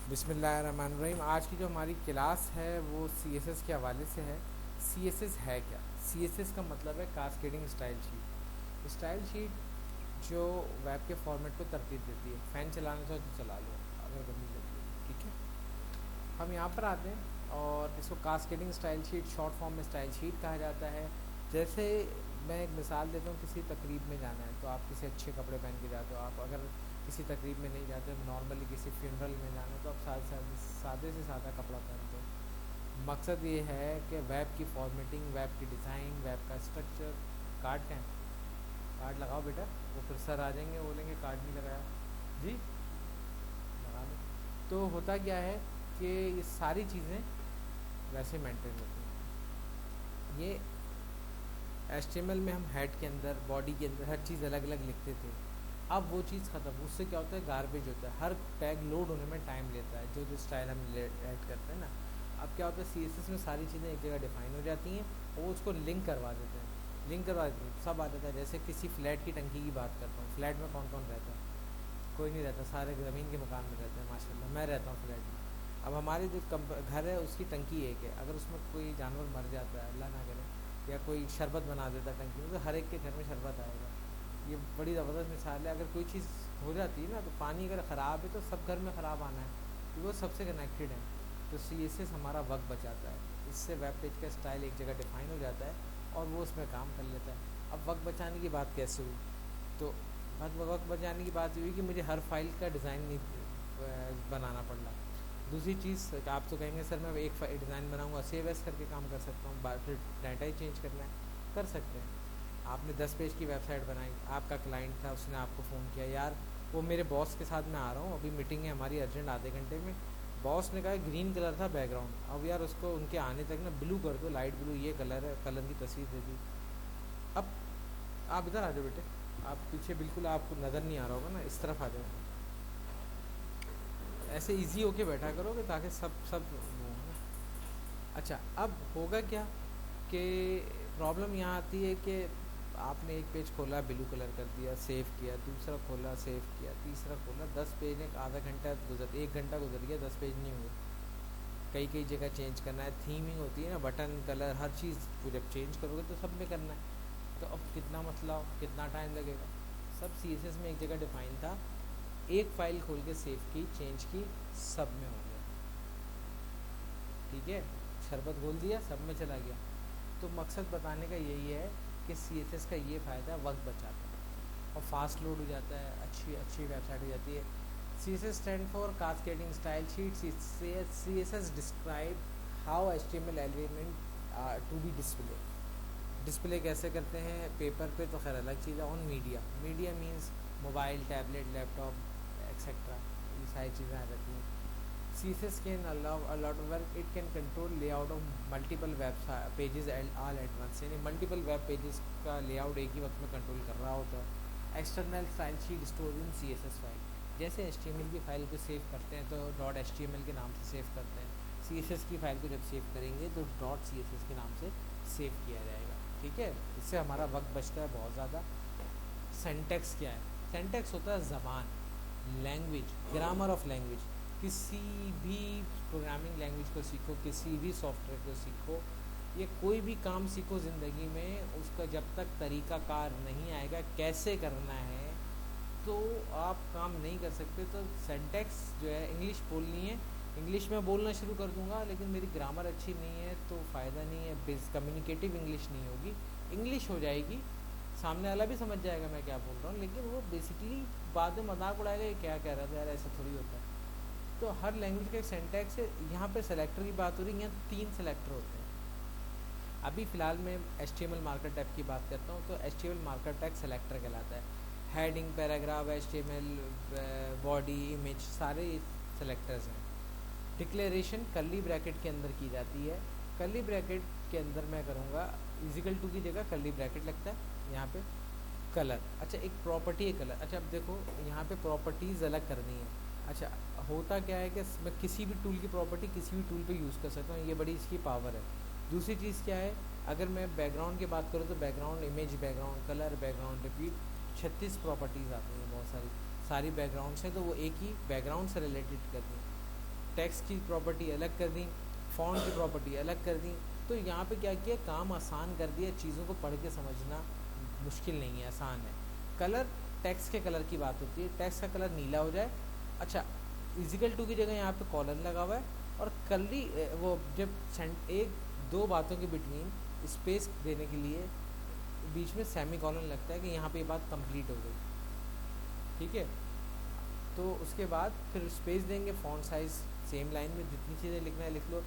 बिस्मिल्लाहिर्रहमानिर्रहीम। आज की जो हमारी क्लास है वो सीएसएस के हवाले से है। सीएसएस है क्या? सीएसएस का मतलब है cascading style sheet. Style sheet जो वेब के फॉर्मेट को तरतीब देती है। फ़ैन चलाना चाहो तो चला लो अगर गर्मी लगी है, ठीक है। हम यहाँ पर आते हैं और इसको cascading style sheet, short form में स्टाइल शीट कहा जाता है। जैसे मैं एक मिसाल देता हूँ, किसी तकरीब में जाना है तो आप किसी अच्छे कपड़े पहन के जाते हो। आप अगर किसी तकरीब में नहीं जाते, नॉर्मली किसी फ्यूनरल में जाना है तो आप सादे से सादा कपड़ा पहनते हो। मकसद ये है कि वेब की फॉर्मेटिंग, वेब की डिज़ाइन, वेब का स्ट्रक्चर। कार्ड क्या है? कार्ड लगाओ बेटा। वो फिर सर आ जाएंगे, बोलेंगे कार्ड नहीं लगाया। जी, लगा लो। तो होता क्या है कि ये सारी चीज़ें वैसे मेंटेन होती हैं। ये HTML में हम हेड के अंदर, बॉडी के अंदर हर चीज़ अलग अलग लिखते थे। अब वो चीज़ ख़त्म। उससे क्या होता है, गार्बेज होता है। हर टैग लोड होने में टाइम लेता है, जो जो स्टाइल हम ऐड करते हैं ना। अब क्या होता है, CSS में सारी चीज़ें एक जगह डिफाइन हो जाती हैं और वो उसको लिंक करवा देते हैं। लिंक करवा देते हैं, सब आ जाता है। जैसे किसी फ्लैट की टंकी की बात करता हूँ। फ्लैट में कौन कौन रहता है? कोई नहीं रहता, सारे ज़मीन के मकान में रहते हैं माशाल्लाह। मैं रहता हूँ फ्लैट में। अब हमारे जो घर है उसकी टंकी एक है। अगर उसमें कोई जानवर मर जाता है, अल्लाह ना करे, या कोई शरबत बना देता है टंकी में, तो हर एक के घर में शरबत आएगा। ये बड़ी ज़बरदस्त मिसाल है। अगर कोई चीज़ हो जाती है ना, तो पानी अगर ख़राब है तो सब घर में ख़राब आना है, क्योंकि वो सबसे कनेक्टेड है। तो CSS हमारा वक्त बचाता है। इससे वेब पेज का स्टाइल एक जगह डिफाइन हो जाता है और वो उसमें काम कर लेता है। अब वक्त बचाने की बात कैसे हुई? तो वक्त बचाने की बात ये हुई कि मुझे हर फाइल का डिज़ाइन नहीं बनाना पड़ रहा। दूसरी चीज़, आप तो कहेंगे सर मैं एक डिज़ाइन बनाऊंगा, सेव एस करके काम कर सकता हूँ, बाद फिर डाटा ही चेंज करना है, कर सकते हैं। आपने 10 पेज की वेबसाइट बनाई, आपका क्लाइंट था, उसने आपको फ़ोन किया, यार वो मेरे बॉस के साथ मैं आ रहा हूँ, अभी मीटिंग है हमारी अर्जेंट, आधे घंटे में। बॉस ने कहा ग्रीन कलर था बैकग्राउंड, अब यार उसको उनके आने तक ना ब्लू कर दो, लाइट ब्लू ये कलर है, कलर की तस्वीर दे दी। अब आप इधर आ जाओ बेटे। आप पीछे बिल्कुल आपको नज़र नहीं आ रहा होगा ना, इस तरफ आ जाओ। ऐसे इजी होके बैठा करोगे ताकि सब वो हो ना। अच्छा, अब होगा क्या कि प्रॉब्लम यहाँ आती है कि आपने एक पेज खोला, ब्लू कलर कर दिया, सेव किया, दूसरा खोला, सेव किया, तीसरा खोला, 10 पेज, एक आधा घंटा गुजर, 1 घंटा गुजर गया, 10 पेज नहीं हुए। कई कई जगह चेंज करना है, थीमिंग होती है ना, बटन कलर हर चीज़ को जब चेंज करोगे तो सब में करना है। तो अब कितना मसला हो, कितना टाइम लगेगा? सब CSS में एक जगह डिफाइन था। एक फ़ाइल खोल के सेव की, चेंज की, सब में हो गया, ठीक है। शरबत घोल दिया, सब में चला गया। तो मकसद बताने का यही है कि CSS का ये फ़ायदा, वक्त बचाता है और फास्ट लोड हो जाता है, अच्छी अच्छी वेबसाइट हो जाती है। CSS stand for cascading style sheet. CSS describe how HTML element to be display. Display कैसे करते हैं पेपर पे तो खैर अलग चीज़ है। On media, media means mobile, tablet, laptop etcetera, ये सारी चीज़ें आ जाती हैं। CSS can allow a lot of work, it can control layout of multiple web pages all at once, यानी मल्टीपल वेब पेजेस का लेआउट एक ही वक्त में कंट्रोल कर रहा होता है। External style sheet store in CSS file. जैसे HTML की फ़ाइल को सेव करते हैं तो .html के नाम से सेव करते हैं, CSS की फ़ाइल को जब सेव करेंगे तो .css के नाम से सेव किया जाएगा, ठीक है। इससे हमारा वक्त बचता है बहुत ज़्यादा। सेंटेक्स क्या है? सेंटेक्स होता है ज़बान, लैंग्वेज, ग्रामर ऑफ लैंग्वेज। किसी भी प्रोग्रामिंग लैंग्वेज को सीखो, किसी भी सॉफ्टवेयर को सीखो, ये कोई भी काम सीखो ज़िंदगी में, उसका जब तक तरीक़ाकार नहीं आएगा कैसे करना है, तो आप काम नहीं कर सकते। तो सेंटेक्स जो है, इंग्लिश बोलनी है, इंग्लिश में बोलना शुरू कर दूंगा लेकिन मेरी ग्रामर अच्छी नहीं है तो फ़ायदा नहीं है, बेस कम्युनिकेटिव इंग्लिश नहीं होगी। इंग्लिश हो जाएगी, सामने वाला भी समझ जाएगा मैं क्या बोल रहा हूँ, लेकिन वो बेसिकली बाद में मजाक उड़ाएगा, ये क्या कह रहा था यार, ऐसा थोड़ी होता है। तो हर लैंग्वेज का एक सेंटेक्स है। यहाँ पे सेलेक्टर की बात हो रही है, यहाँ 3 सेलेक्टर होते हैं। अभी फ़िलहाल मैं HTML मार्कर टैग की बात करता हूँ तो HTML मार्कर टैग सेलेक्टर कहलाता है। Heading, paragraph, HTML, body, image, सारे सेलेक्टर्स हैं। डिक्लेरेशन कर्ली ब्रैकेट के अंदर की जाती है। कर्ली ब्रैकेट के अंदर मैं करूँगा इजिकल टू की जगह कर्ली ब्रैकेट लगता है यहाँ पे। कलर, अच्छा एक प्रॉपर्टी है कलर। अच्छा अब देखो यहाँ पे प्रॉपर्टीज़ अलग करनी है। अच्छा होता क्या है कि मैं किसी भी टूल की प्रॉपर्टी किसी भी टूल पे यूज़ कर सकता हूँ, ये बड़ी इसकी पावर है। दूसरी चीज़ क्या है, अगर मैं बैकग्राउंड की बात करूँ तो background, image background, colour background, repeat, 36 properties आती हैं बहुत सारी। सारी बैकग्राउंड से तो वो एक ही बैकग्राउंड से रिलेटेड करती हैं। टेक्स्ट की प्रॉपर्टी अलग कर दी, फ़ॉन्ट की प्रॉपर्टी अलग कर दी। तो यहाँ पे क्या किया, काम आसान कर दिया, चीज़ों को पढ़ के समझना मुश्किल नहीं है, आसान है। कलर, टेक्स्ट के कलर की बात होती है, टेक्स्ट का कलर नीला हो जाए, अच्छा इजिकल टू की जगह यहाँ पे कॉलन लगा हुआ है, और कर्ली वो जब एक दो बातों के बिटवीन स्पेस देने के लिए बीच में सेमी कॉलन लगता है कि यहाँ पे ये बात कंप्लीट हो गई, ठीक है। तो उसके बाद फिर स्पेस देंगे, फ़ॉन्ट साइज़ सेम लाइन में जितनी चीज़ें लिखना है लिख लो,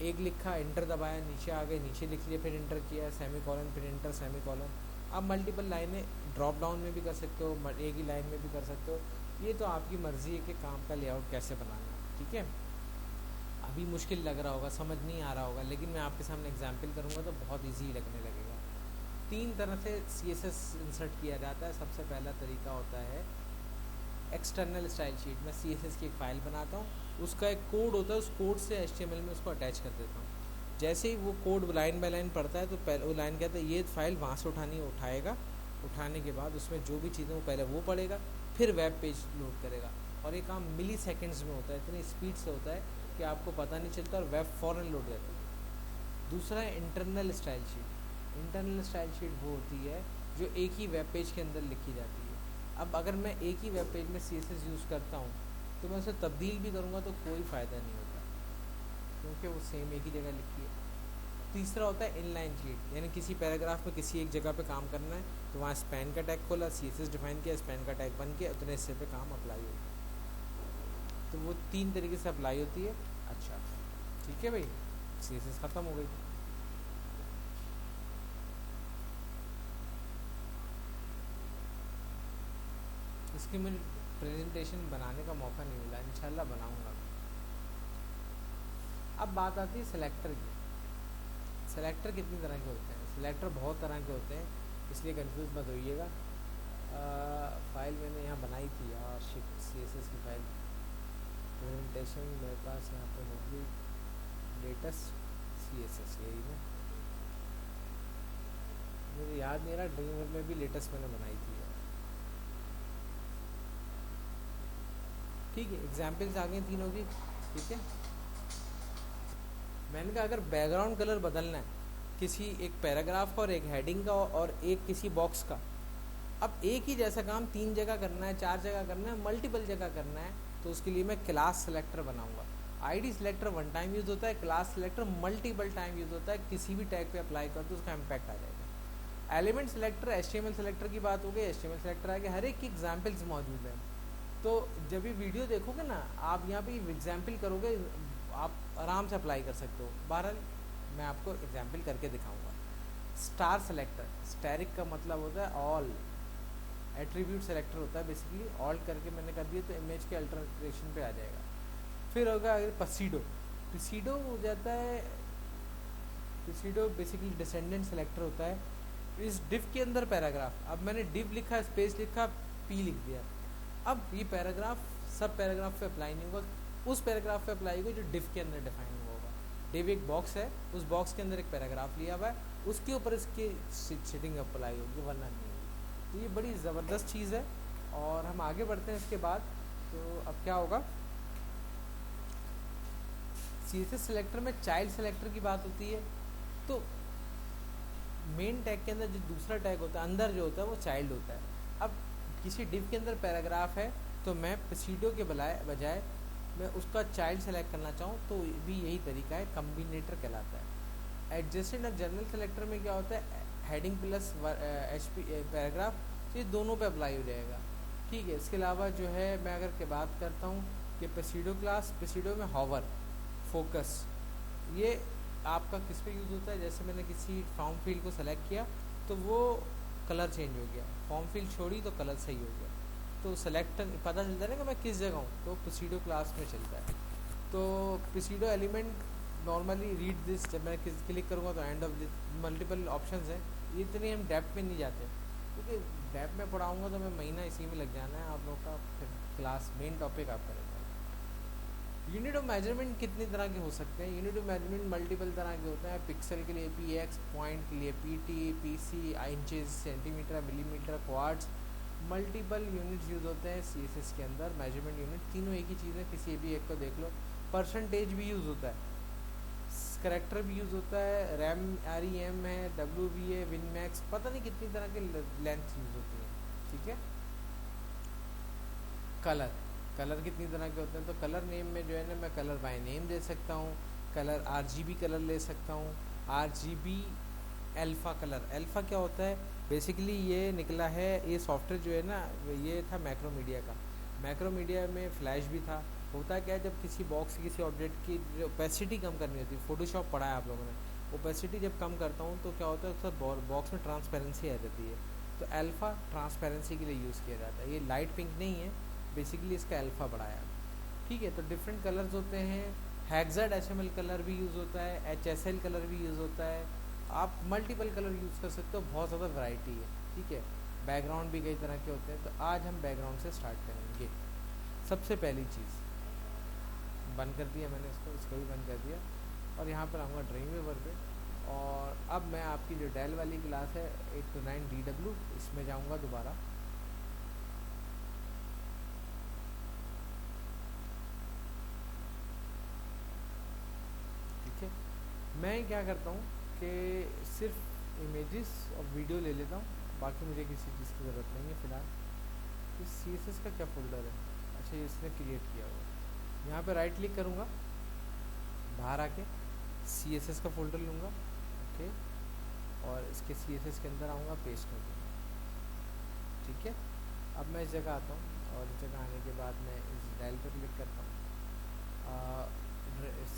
एक लिखा एंटर दबाया, नीचे आ गए, नीचे लिख लिया, फिर एंटर किया, सेमी कॉलन, फिर एंटर, सेमी कॉलन। आप मल्टीपल लाइनें ड्रॉप डाउन में भी कर सकते हो, एक ही लाइन में भी कर सकते हो, ये तो आपकी मर्ज़ी है कि काम का लेआउट कैसे बनाना है, ठीक है। अभी मुश्किल लग रहा होगा, समझ नहीं आ रहा होगा, लेकिन मैं आपके सामने एग्जाम्पल करूँगा तो बहुत ईजी लगने लगेगा। 3 तरह से CSS इंसर्ट किया जाता है। सबसे पहला तरीका होता है एक्सटर्नल स्टाइल शीट। मैं CSS की एक फ़ाइल बनाता हूँ, उसका एक कोड होता है, उस कोड से HTML में उसको अटैच कर देता हूँ। जैसे ही वो कोड लाइन बाय लाइन पढ़ता है तो पहले वो लाइन कहता है ये फाइल वहाँ से उठानी है, उठाएगा, उठाने के बाद उसमें जो भी चीज़ें वो पहले वो पढ़ेगा, फिर वेब पेज लोड करेगा, और ये काम मिली सेकेंड्स में होता है, इतनी स्पीड से होता है कि आपको पता नहीं चलता, और वेब फ़ौरन लोड रहती है। दूसरा है internal style sheet. Internal style sheet वो होती है जो एक ही वेब पेज के अंदर लिखी जाती है। अब अगर मैं एक ही वेब पेज में CSS यूज़ करता हूँ तो मैं उसे तब्दील भी करूँगा तो कोई फ़ायदा नहीं होता, क्योंकि वो सेम एक ही जगह लिखी है। तीसरा होता है इनलाइन शीट, यानी किसी पैराग्राफ में किसी एक जगह पे काम करना है तो वहाँ स्पैन का टैग खोला, CSS डिफाइन किया, स्पैन का टैग बन के उतने हिस्से पे काम अप्लाई हो गया। तो वो 3 तरीके से अप्लाई होती है। अच्छा ठीक है भाई, CSS ख़त्म हो गई। इसकी मुझे प्रेजेंटेशन बनाने का मौका नहीं मिला, इंशाल्लाह बनाऊंगा। अब बात आती है सिलेक्टर की। सिलेक्टर कितनी तरह के होते हैं? सिलेक्टर बहुत तरह के होते हैं, इसलिए कंफ्यूज मत होइएगा। फाइल मैंने यहाँ बनाई थी यार, शिट, CSS की फाइल, प्रेजेंटेशन मेरे पास यहाँ पे होगी, लेटेस्ट CSS, यही ना, मुझे याद नहीं रहा, ड्रीमवीवर में भी लेटेस्ट मैंने बनाई थी यार। ठीक है, एग्जाम्पल्स आ गए तीनों की, ठीक है। मैंने कहा अगर बैकग्राउंड कलर बदलना है किसी एक पैराग्राफ का, और एक हेडिंग का, और एक किसी बॉक्स का, अब एक ही जैसा काम 3 जगह करना है, 4 जगह करना है, मल्टीपल जगह करना है, तो उसके लिए मैं क्लास सेलेक्टर बनाऊंगा। ID सेलेक्टर 1 टाइम यूज़ होता है, class selector multiple time use होता है, किसी भी टैग पे अप्लाई कर दो उसका इम्पैक्ट आ जाएगा। एलिमेंट सेलेक्टर, HTML सेलेक्टर की बात हो गई, HTML सेलेक्टर आ गया, हर एक की एग्जाम्पल्स मौजूद हैं। तो जब ये वीडियो देखोगे ना, आप यहाँ पे एग्जाम्पल करोगे, आप आराम से अप्लाई कर सकते हो। बहरहाल मैं आपको एग्जाम्पल करके दिखाऊंगा। स्टार सेलेक्टर, स्टैरिक का मतलब होता है ऑल, एट्रीब्यूट सेलेक्टर होता है बेसिकली, ऑल करके मैंने कर दिया तो इमेज के अल्टरेशन पे आ जाएगा। फिर होगा पसीडो, पसीडो हो जाता है, पसीडो बेसिकली डिसेंडेंट सेलेक्टर होता है। इस डिव के अंदर पैराग्राफ, अब मैंने डिव लिखा, स्पेस लिखा, P लिख दिया, अब ये पैराग्राफ सब पैराग्राफ पे अप्लाई नहीं होगा, उस पैराग्राफ पे अप्लाई होगा जो डिव के अंदर डिफाइन होगा। डिव एक बॉक्स है, उस बॉक्स के अंदर एक पैराग्राफ लिया हुआ है, उसके ऊपर इसकी सेटिंग अप्लाई होगी, वरना नहीं होगी। तो ये बड़ी ज़बरदस्त चीज़ है। और हम आगे बढ़ते हैं इसके बाद। तो अब क्या होगा, CSS सेलेक्टर में चाइल्ड सेलेक्टर की बात होती है। तो मेन टैग के अंदर जो दूसरा टैग होता है अंदर जो होता है वो चाइल्ड होता है। अब किसी डिव के अंदर पैराग्राफ है तो मैं पसीडो के बजाय मैं उसका चाइल्ड सेलेक्ट करना चाहूँ तो भी यही तरीका है, कम्बिनेटर कहलाता है। एडजेसेंट और जनरल सेलेक्टर में क्या होता है, हेडिंग प्लस पैराग्राफ, तो ये दोनों पे अप्लाई हो जाएगा, ठीक है। इसके अलावा जो है मैं अगर के बात करता हूँ कि पसीडो क्लास, पसीडो में हॉवर, फोकस, ये आपका किस पे यूज़ होता है, जैसे मैंने किसी फॉर्म फील्ड को सेलेक्ट किया तो वो कलर चेंज हो गया, फॉर्म फील्ड छोड़ी तो कलर सही हो गया, तो सेलेक्ट पता चलता है ना कि मैं किस जगह हूँ, तो पसीडो क्लास में चलता है। तो पसीडो एलिमेंट नॉर्मली रीड दिस, जब मैं क्लिक करूँगा तो end of this, multiple options हैं, ये इतनी हम डेप्थ में नहीं जाते क्योंकि डेप्थ में पढ़ाऊँगा तो मैं महीना इसी में लग जाना है आप लोगों का, फिर क्लास मेन टॉपिक आपका रहता है। यूनिट ऑफ मेजरमेंट कितनी तरह के हो सकते हैं? यूनिट ऑफ मेजरमेंट मल्टीपल तरह के होते हैं। पिक्सल के लिए PX, पॉइंट के लिए PT, PC, inches, centimetre, millimetre, quartz, multiple units use होते हैं CSS के अंदर, मेजरमेंट यूनिट तीनों एक ही चीज़ है, किसी भी एक को देख लो। परसेंटेज भी यूज़ होता है, करेक्टर भी यूज़ होता है, रैम REM है, WVA, विनमैक्स, पता नहीं कितनी तरह के लेंथ यूज़ होती है। ठीक है। कलर, कलर कितनी तरह के होते हैं, तो कलर नेम में जो है ना, मैं कलर बाय नेम दे सकता हूँ, कलर RGB कलर ले सकता हूँ, RGB अल्फ़ा कलर। अल्फ़ा क्या होता है, बेसिकली ये निकला है, ये सॉफ्टवेयर जो है ना, ये था मैक्रोमीडिया का। मैक्रोमीडिया में फ्लैश भी था। होता क्या है, जब किसी बॉक्स किसी ऑब्जेक्ट की जो ओपेसिटी कम करनी होती है, फोटोशॉप पढ़ा है आप लोगों ने, ओपेसिटी जब कम करता हूँ तो क्या होता है, उसका बॉक्स में ट्रांसपेरेंसी आ जाती है, तो अल्फ़ा ट्रांसपेरेंसी के लिए यूज़ किया जाता है। ये लाइट पिंक नहीं है, बेसिकली इसका अल्फ़ा बढ़ाया। ठीक है, तो डिफरेंट कलर्स होते हैं, हेक्साडेसिमल कलर भी यूज़ होता है, HSL कलर भी यूज़ होता है, आप मल्टीपल कलर यूज़ कर सकते हो, बहुत ज़्यादा वैरायटी है। ठीक है, बैकग्राउंड भी कई तरह के होते हैं, तो आज हम बैकग्राउंड से स्टार्ट करेंगे। सबसे पहली चीज़, बंद कर दिया मैंने इसको भी बंद कर दिया, और यहाँ पर आऊँगा ड्रीम वेवर पे, और अब मैं आपकी जो डेल वाली क्लास है 8 to 9 DW, इसमें जाऊँगा दोबारा। ठीक है, मैं क्या करता हूँ कि सिर्फ इमेजेस और वीडियो ले लेता हूँ, बाकी मुझे किसी चीज़ की ज़रूरत नहीं है फ़िलहाल। इस CSS का क्या फ़ोल्डर है, अच्छा ये इसने क्रिएट किया हुआ है। यहाँ पे राइट क्लिक करूँगा, बाहर आके CSS का फ़ोल्डर लूँगा, ओके, और इसके CSS के अंदर आऊँगा, पेस्ट कर दूँगा। ठीक है, अब मैं इस जगह आता हूँ, और इस जगह आने के बाद मैं इस डायल पर क्लिक करता हूँ,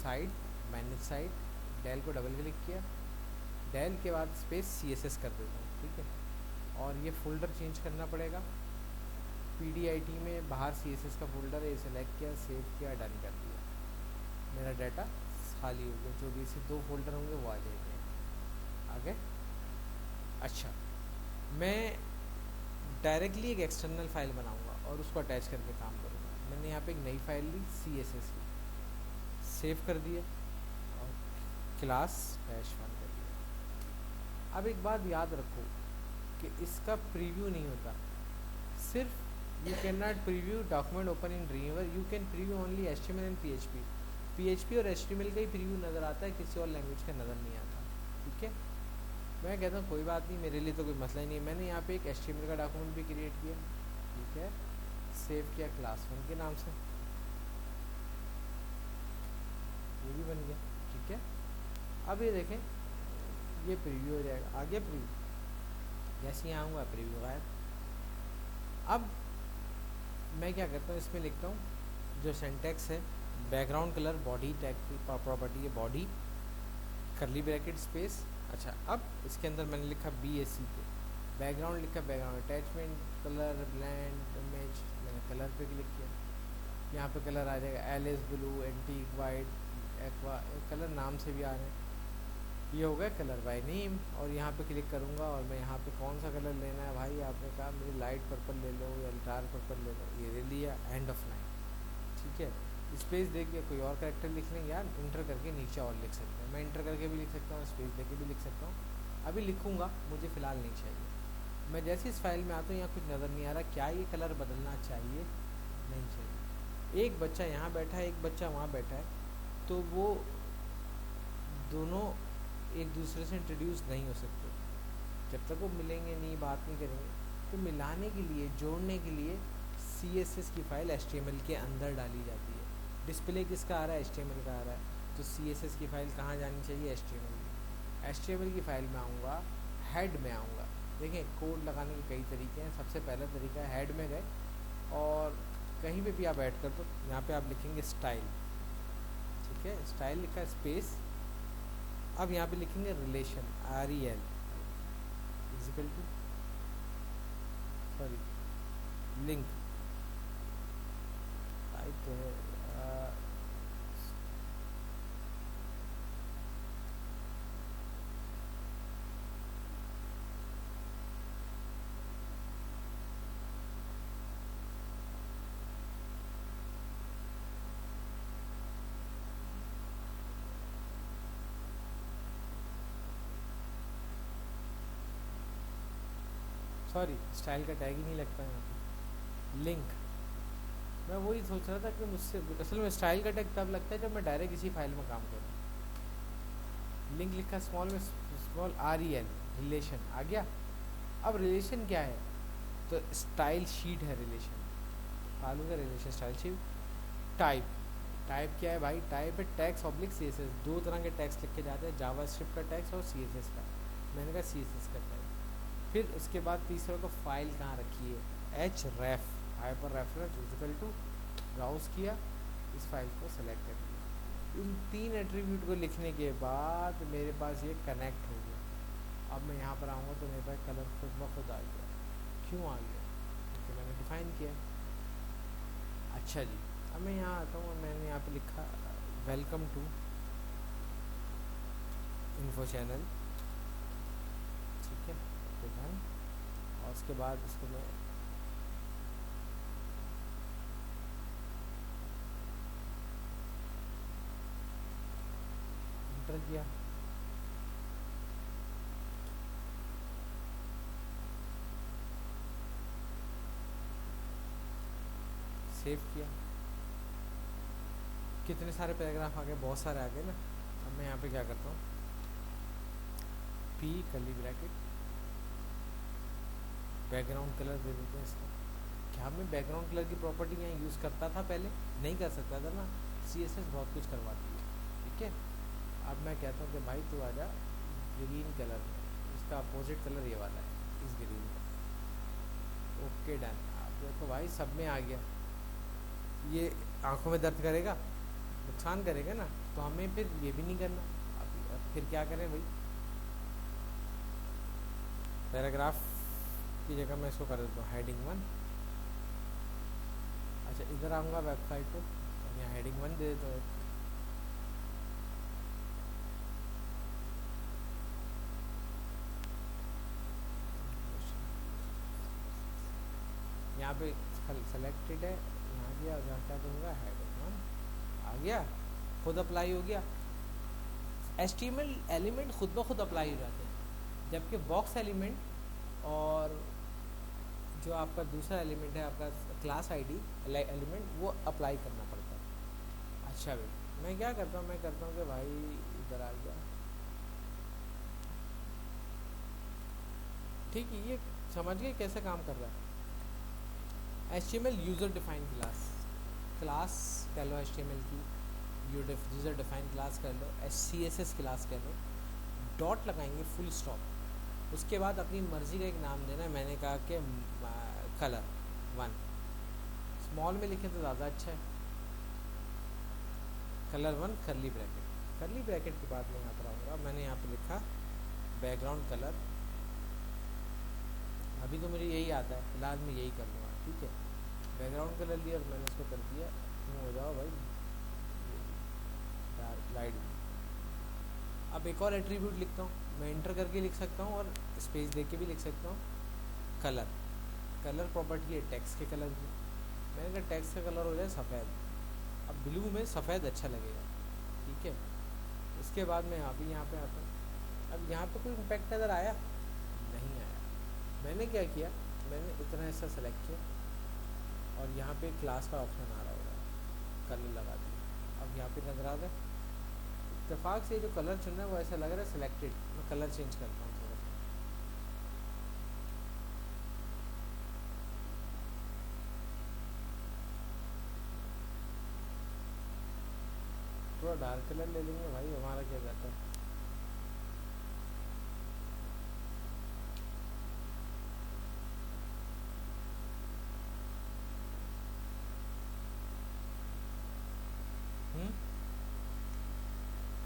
साइड, मैनेज साइड, डेल को डबल क्लिक किया, डेल के बाद स्पेस CSS कर देता हूँ। ठीक है, और ये फ़ोल्डर चेंज करना पड़ेगा, PDIT में बाहर CSS का फ़ोल्डर है, सेलेक्ट किया, सेव किया, डन कर दिया, मेरा डाटा खाली हो गया, जो भी इसे 2 फोल्डर होंगे वो आ जाएंगे। आगे, अच्छा, मैं डायरेक्टली एक एक्सटर्नल फाइल बनाऊंगा और उसको अटैच करके काम करूँगा। मैंने यहाँ पे एक नई फाइल ली CSS की, सेव कर दिया, और क्लास -1 कर दिया। अब एक बात याद रखो कि इसका प्रीव्यू नहीं होता, सिर्फ you can not preview document open in dream weaver, you can preview only HTML and PHP और HTML का ही प्रीव्यू नज़र आता है, किसी और लैंग्वेज का नज़र नहीं आता। ठीक है, मैं कहता हूँ कोई बात नहीं, मेरे लिए तो कोई मसला ही नहीं है। मैंने यहाँ पे एक HTML का डॉक्यूमेंट भी क्रिएट किया, ठीक है, सेव किया क्लास 1 के नाम से, ये भी बन गया। ठीक है, अब ये देखें, ये प्रीव्यू हो जाएगा, आ गया प्रीव्यू, जैसे यहाँ आऊँगा प्रीव्यू गायब। अब मैं क्या करता हूँ, इसमें लिखता हूँ जो सिंटैक्स है, बैकग्राउंड कलर बॉडी टैग की प्रॉपर्टी है, बॉडी करली ब्रैकेट स्पेस। अच्छा, अब इसके अंदर मैंने लिखा BAC पे, बैकग्राउंड लिखा, background attachment, colour blend image, मैंने कलर पे क्लिक किया, यहाँ पे कलर आ जाएगा Alice blue, antique white, aqua, colour नाम से भी आ रहे हैं। ये हो गया कलर बाय नेम, और यहाँ पे क्लिक करूँगा, और मैं यहाँ पे कौन सा कलर लेना है भाई, आपने कहा मुझे लाइट पर्पल ले लो या डार्क पर्पल ले लो, ये ले लिया, एंड ऑफ लाइन। ठीक है, स्पेस दे के कोई और कैरेक्टर लिख लेंगे यार, इंटर करके नीचे और लिख सकते हैं, मैं इंटर करके भी लिख सकता हूँ, स्पेस दे के भी लिख सकता हूँ, अभी लिखूँगा, मुझे फ़िलहाल नहीं चाहिए। मैं जैसे इस फाइल में आता हूँ, यहाँ कुछ नज़र नहीं आ रहा, क्या ये कलर बदलना चाहिए, नहीं चाहिए। एक बच्चा यहाँ बैठा है, एक बच्चा वहाँ बैठा है, तो वो दोनों एक दूसरे से इंट्रोड्यूस नहीं हो सकते जब तक वो मिलेंगे नहीं, बात नहीं करेंगे। तो मिलाने के लिए, जोड़ने के लिए CSS की फ़ाइल HTML के अंदर डाली जाती है। डिस्प्ले किसका आ रहा है, HTML का आ रहा है, तो CSS की फ़ाइल कहाँ जानी चाहिए, HTML की। HTML की फ़ाइल में आऊँगा, हेड में आऊँगा। देखें, कोड लगाने के कई तरीके हैं। सबसे पहला तरीका है, हेड में गए और कहीं पे भी आप ऐड कर दो, यहाँ पे आप लिखेंगे स्टाइल। ठीक है, स्टाइल लिखा है, स्पेस, अब यहाँ पे लिखेंगे relation, REL equal to, sorry, link type तो है, सॉरी, स्टाइल का टैग ही नहीं लगता यहाँ पे। लिंक, मैं वही सोच रहा था कि मुझसे असल में स्टाइल का टैग तब लगता है जब मैं डायरेक्ट इसी फाइल में काम करूँ। लिंक लिखा स्मॉल में, स्मॉल REL, रिलेशन आ गया। अब रिलेशन क्या है, तो स्टाइल शीट है रिलेशन, फालतू का relation style sheet. Type, type क्या है भाई, टाइप है टैक्स ऑब्लिक CSS। दो तरह के टैक्स लिखे जाते हैं, जावास्क्रिप्ट का टैक्स और CSS का। मैंने कहा CSS का टैक्स। फिर उसके बाद तीसरा को फाइल कहाँ रखी है, href, hyper reference equal to, browse किया, इस फाइल को सेलेक्ट कर लिया। इन 3 एट्रीब्यूट को लिखने के बाद मेरे पास ये कनेक्ट हो गया। अब मैं यहाँ पर आऊँगा तो मेरे पास कलर खुद ब खुद आ गया। क्यों आ गया, क्योंकि मैंने डिफाइन किया। अच्छा जी, अब मैं यहाँ आता हूँ और मैंने यहाँ पे लिखा वेलकम टू इन्फो चैनल, ठीक है, तो डन। और उसके बाद इसको मैं एंटर किया, सेव किया। कितने सारे पैराग्राफ आ गए, बहुत सारे आ गए ना। अब मैं यहाँ पे क्या करता हूँ, P curly bracket, background colour दे देते हैं इसका। क्या मैं बैकग्राउंड कलर की प्रॉपर्टी यहाँ यूज़ करता था पहले, नहीं कर सकता था ना, CSS बहुत कुछ करवाती है, ठीक है। अब मैं कहता हूँ कि भाई तू आजा ग्रीन कलर में, इसका अपोजिट कलर ये वाला है, इस ग्रीन का। Okay done. अब देखो भाई सब में आ गया। ये आंखों में दर्द करेगा, नुकसान करेगा ना, तो हमें फिर ये भी नहीं करना। अब फिर क्या करें भाई, पैराग्राफ की जगह मैं इसको कर देता हूँ हेडिंग 1। अच्छा, इधर आऊँगा वेबसाइट पे, यहाँ हेडिंग 1 दे देता हूँ। यहाँ पे सेलेक्टेड है, यहाँ गया, यहाँ क्या करूँगा, हेडिंग 1 आ गया, खुद अप्लाई हो गया। HTML एलिमेंट खुद ब खुद अप्लाई हो जाते हैं, जबकि बॉक्स एलिमेंट और जो आपका दूसरा एलिमेंट है आपका क्लास ID एलिमेंट, वो अप्लाई करना पड़ता है। अच्छा भाई, मैं क्या करता हूँ, मैं करता हूँ कि भाई इधर आ गया, ठीक है, ये समझ गए कैसे काम कर रहा है। HTML user define class, class कह लो HTML की, यूज़र डिफाइन क्लास कर लो, CSS क्लास कह लो, डॉट लगाएंगे, फुल स्टॉप। उसके बाद अपनी मर्ज़ी का एक नाम देना है। मैंने कहा कि कलर 1, स्मॉल में लिखें तो ज़्यादा अच्छा है, colour 1 curly bracket. Curly bracket के बाद मैं यहाँ पर आऊँगा, मैंने यहाँ पर लिखा बैकग्राउंड कलर। अभी तो मुझे यही आता है, फिलहाल मैं यही कर लूँगा, ठीक है। बैकग्राउंड कलर लिया और मैंने इसको कर दिया, तुम हो जाओ भाई लाइट। अब एक और एट्रीब्यूट लिखता हूँ, मैं इंटर करके लिख सकता हूँ और स्पेस दे के भी लिख सकता हूँ। कलर, कलर प्रॉपर्टी है टेक्स्ट के कलर की। मैंने कहा टेक्स्ट का कलर हो जाए सफ़ेद। अब ब्लू में सफ़ेद अच्छा लगेगा, ठीक है। उसके बाद मैं अभी यहाँ पे आता हूँ। अब यहाँ पे कोई इम्पैक्ट नज़र आया, नहीं आया। मैंने क्या किया, मैंने इतना ऐसा सेलेक्ट किया और यहाँ पे क्लास का ऑप्शन आ रहा होगा, कलर लगा दिया। अब यहाँ पे नज़र आ रहा है, इत्तेफाक से जो कलर चुनना है वो ऐसा लग रहा है सिलेक्टेड। मैं कलर चेंज करता हूँ थोड़ा सा, थोड़ा डार्क कलर ले लेंगे भाई, हमारा क्या जाता है।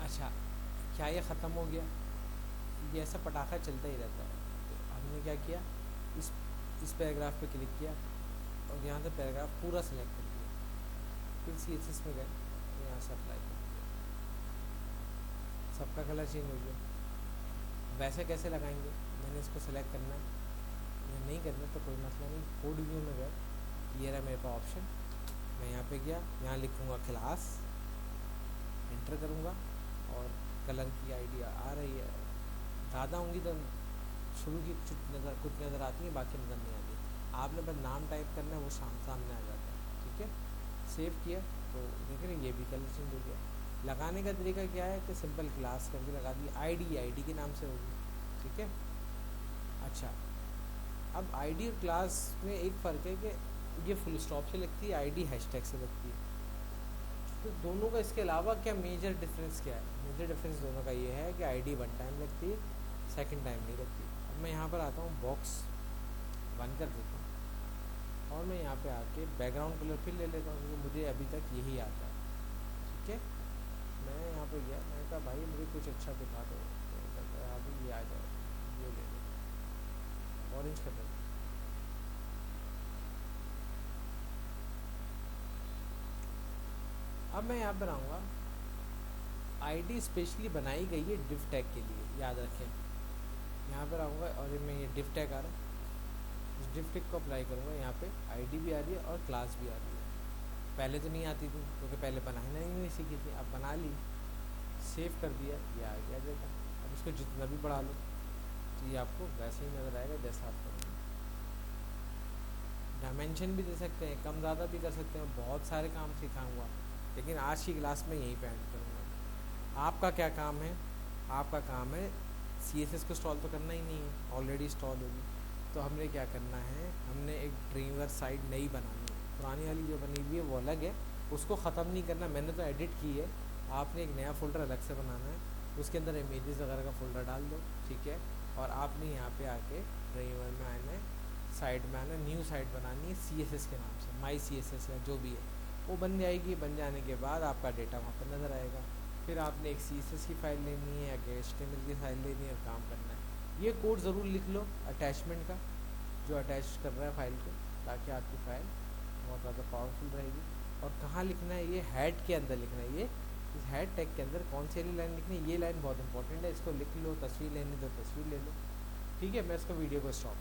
अच्छा, क्या ये ख़त्म हो गया, ये ऐसा पटाखा चलता ही रहता है। तो हमने क्या किया, इस पैराग्राफ पे क्लिक किया और यहाँ से पैराग्राफ पूरा सेलेक्ट कर लिया। फिर CSS में गए, यहाँ से अप्लाई कर दिया, सबका कलर चेंज हो गया। वैसे कैसे लगाएंगे, मैंने इसको सेलेक्ट करना है या नहीं करना तो कोई मसला नहीं। कोड व्यू में गए, ये रहा मेरे पास ऑप्शन, मैं यहाँ पे गया, यहाँ लिखूँगा क्लास, एंटर करूँगा और कलर की आइडिया आ रही है। ज़्यादा होंगी तो शुरू की कुछ नज़र आती है, बाकी नज़र नहीं आती। आपने बस नाम टाइप करना है, वो सामने आ जाता है। ठीक है, सेव किया तो देख रहे हैं ये भी कलर चेंज हो गया। लगाने का तरीका क्या है कि सिंपल क्लास करके लगा दी, आईडी के नाम से होगी। ठीक है, अच्छा अब आईडी और क्लास में एक फ़र्क है कि ये फुल स्टॉप से लगती है, आईडी हैशटैग से लगती है। तो दोनों का इसके अलावा क्या मेजर डिफरेंस क्या है? मेजर डिफरेंस दोनों का ये है कि आईडी वन टाइम लगती है, सेकंड टाइम नहीं लगती। अब मैं यहाँ पर आता हूँ, बॉक्स बंद कर देता हूँ और मैं यहाँ पे आके बैकग्राउंड कलर फिर ले लेता हूँ, क्योंकि मुझे अभी तक यही आता है। ठीक है, मैं यहाँ पे गया, मैंने कहा भाई मुझे कुछ अच्छा दिखा दो, तो कहता है अभी ये आ जाए, ये ले लो, ऑरेंज कलर। अब मैं यहाँ पर आऊँगा, आईडी स्पेशली बनाई गई है डिफ टैग के लिए, याद रखें। यहाँ पर आऊँगा और मैं ये डिफ टैग आ रहा है, इस डिफ टैग को अप्लाई करूँगा। यहाँ पे आईडी भी आ रही है और क्लास भी आ रही है। पहले तो नहीं आती थी क्योंकि पहले बनाना ही नहीं सीखी थी, अब बना ली, सेव कर दिया, ये आ गया डेटा। अब इसको जितना भी बढ़ा लो तो ये आपको वैसे ही नज़र आएगा जैसा आप करेंगे। डायमेंशन भी दे सकते हैं, कम ज़्यादा भी कर सकते हैं, बहुत सारे काम सिखाऊंगा, लेकिन आज की क्लास में यही पे एंड करूँगा। आपका क्या काम है? आपका काम है CSS को इंस्टॉल तो करना ही नहीं है, ऑलरेडी इंस्टॉल होगी। तो हमने क्या करना है, हमने एक ड्रीमवर्क्स साइट नई बनानी है। पुरानी वाली जो बनी हुई है वो अलग है, उसको ख़त्म नहीं करना, मैंने तो एडिट की है। आपने एक नया फ़ोल्डर अलग से बनाना है, उसके अंदर इमेजेस वगैरह का फ़ोल्डर डाल दो। ठीक है, और आपने यहाँ पे आके ड्रीमवर्क में आना है, साइट में आना, न्यू साइट बनानी है CSS के नाम से, माई CSS या जो भी है वो बन जाएगी। बन जाने के बाद आपका डेटा वहाँ पर नज़र आएगा। फिर आपने एक CSS की फ़ाइल लेनी है या HTML की फ़ाइल लेनी है और काम करना है। ये कोड ज़रूर लिख लो अटैचमेंट का, जो अटैच कर रहा है फ़ाइल को, ताकि आपकी फ़ाइल बहुत ज़्यादा पावरफुल रहेगी। और कहाँ लिखना है, ये हेड के अंदर लिखना है। ये इस हेड टैग के अंदर कौन सी वाली लाइन लिखनी है, ये लाइन बहुत इंपॉर्टेंट है, इसको लिख लो। तस्वीर लेनी तो तस्वीर ले लो। ठीक है, मैं इसको वीडियो को स्टॉप